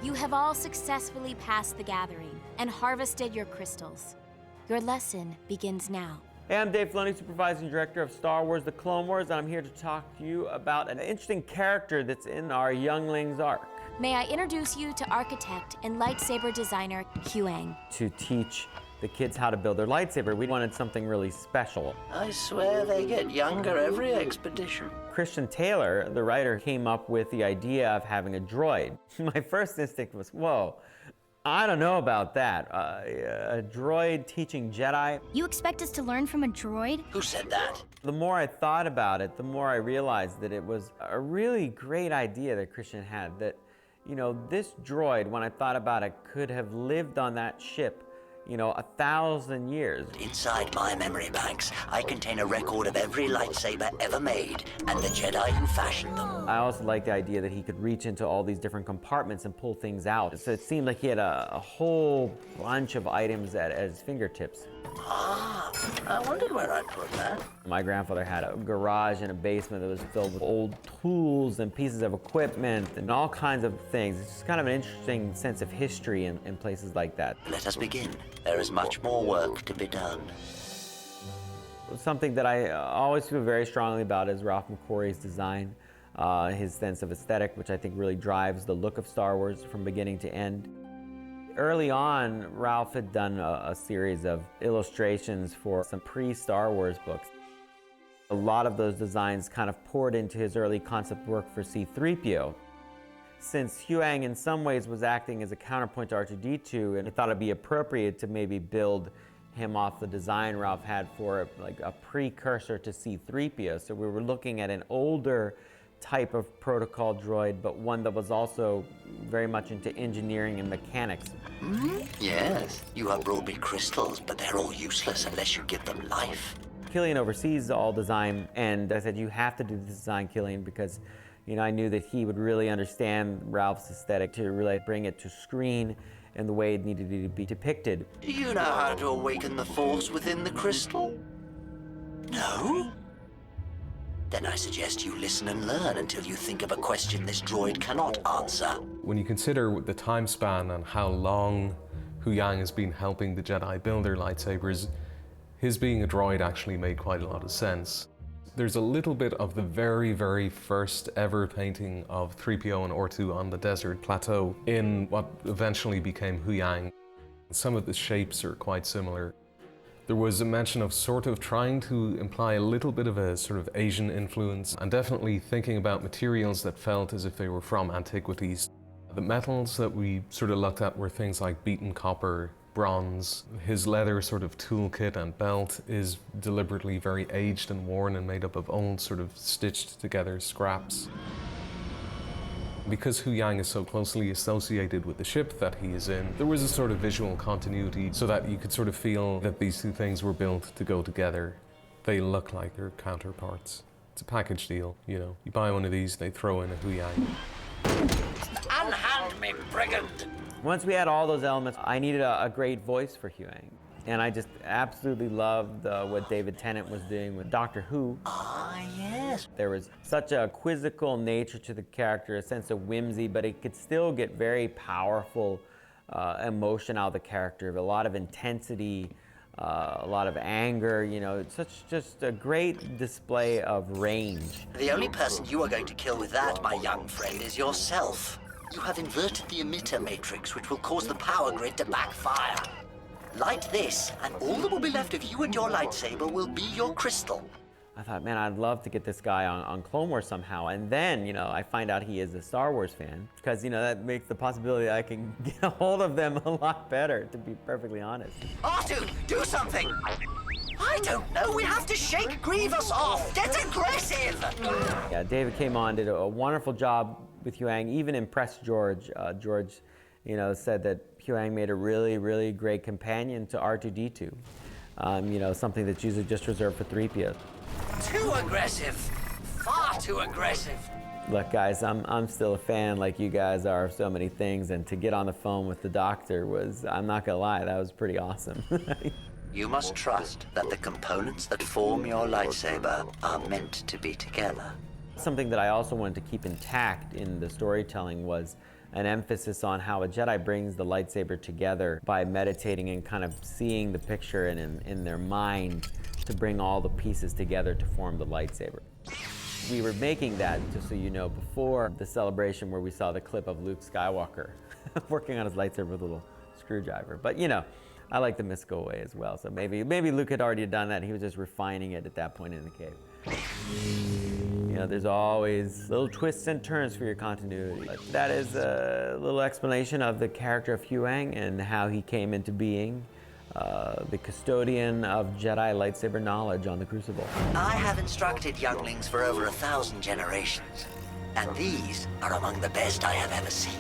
You have all successfully passed the gathering and harvested your crystals. Your lesson begins now. Hey, I'm Dave Filoni, Supervising Director of Star Wars The Clone Wars, and I'm here to talk to you about an interesting character that's in our youngling's arc. May I introduce you to architect and lightsaber designer Huyang. To teach the kids how to build their lightsaber, we wanted something really special. I swear they get younger every expedition. Christian Taylor, the writer, came up with the idea of having a droid. My first instinct was, whoa, I don't know about that. A droid teaching Jedi. You expect us to learn from a droid? Who said that? The more I thought about it, the more I realized that it was a really great idea that Christian had, that, you know, this droid, when I thought about it, could have lived on that ship, you know, 1,000 years. Inside my memory banks, I contain a record of every lightsaber ever made and the Jedi who fashioned them. I also liked the idea that he could reach into all these different compartments and pull things out. So it seemed like he had a whole bunch of items at his fingertips. Ah, I wondered where I'd put that. My grandfather had a garage in a basement that was filled with old tools and pieces of equipment and all kinds of things. It's just kind of an interesting sense of history in places like that. Let us begin. There is much more work to be done. Something that I always feel very strongly about is Ralph McQuarrie's design, his sense of aesthetic, which I think really drives the look of Star Wars from beginning to end. Early on, Ralph had done a series of illustrations for some pre-Star Wars books. A lot of those designs kind of poured into his early concept work for C-3PO. Since Huyang in some ways was acting as a counterpoint to R2-D2, and I thought it'd be appropriate to maybe build him off the design Ralph had for like a precursor to C-3PO. So we were looking at an older type of protocol droid, but one that was also very much into engineering and mechanics. Yes, you have brought me crystals, but they're all useless unless you give them life. Killian oversees all design, and I said, you have to do the design, Killian, because you know, I knew that he would really understand Ralph's aesthetic to really bring it to screen and the way it needed to be depicted. Do you know how to awaken the Force within the crystal? No? Then I suggest you listen and learn until you think of a question this droid cannot answer. When you consider the time span and how long Huyang has been helping the Jedi build their lightsabers, his being a droid actually made quite a lot of sense. There's a little bit of the very, very first ever painting of 3PO and R2 on the desert plateau in what eventually became Huyang. Some of the shapes are quite similar. There was a mention of sort of trying to imply a little bit of a sort of Asian influence, and definitely thinking about materials that felt as if they were from antiquities. The metals that we sort of looked at were things like beaten copper, bronze. His leather sort of toolkit and belt is deliberately very aged and worn and made up of old sort of stitched together scraps. Because Huyang is so closely associated with the ship that he is in, there was a sort of visual continuity so that you could sort of feel that these two things were built to go together. They look like their counterparts. It's a package deal, you know. You buy one of these, they throw in a Huyang. Unhand me, brigand! Once we had all those elements, I needed a great voice for Huyang. And I just absolutely loved what David Tennant was doing with Doctor Who. Ah, yes. There was such a quizzical nature to the character, a sense of whimsy, but it could still get very powerful emotion out of the character, a lot of intensity, a lot of anger, you know, it's just a great display of range. The only person you are going to kill with that, my young friend, is yourself. You have inverted the emitter matrix, which will cause the power grid to backfire. Light this, and all that will be left of you and your lightsaber will be your crystal. I thought, man, I'd love to get this guy on Clone Wars somehow. And then, you know, I find out he is a Star Wars fan, because, you know, that makes the possibility I can get a hold of them a lot better, to be perfectly honest. R2, do something! I don't know, we have to shake Grievous off! Get aggressive! Yeah, David came on, did a wonderful job with Huyang, even impressed George. George, you know, said that Huyang made a really, really great companion to R2-D2. You know, something that's usually just reserved for 3PO. Too aggressive! Far too aggressive! Look, guys, I'm still a fan like you guys are of so many things, and to get on the phone with the doctor was, I'm not gonna lie, that was pretty awesome. You must trust that the components that form your lightsaber are meant to be together. Something that I also wanted to keep intact in the storytelling was an emphasis on how a Jedi brings the lightsaber together by meditating and kind of seeing the picture in their mind to bring all the pieces together to form the lightsaber. We were making that, just so you know, before the celebration where we saw the clip of Luke Skywalker working on his lightsaber with a little screwdriver. But you know, I like the mystical way as well. So maybe Luke had already done that. He was just refining it at that point in the cave. You know, there's always little twists and turns for your continuity. But that is a little explanation of the character of Huyang and how he came into being, the custodian of Jedi lightsaber knowledge on the Crucible. I have instructed younglings for over 1,000 generations, and these are among the best I have ever seen.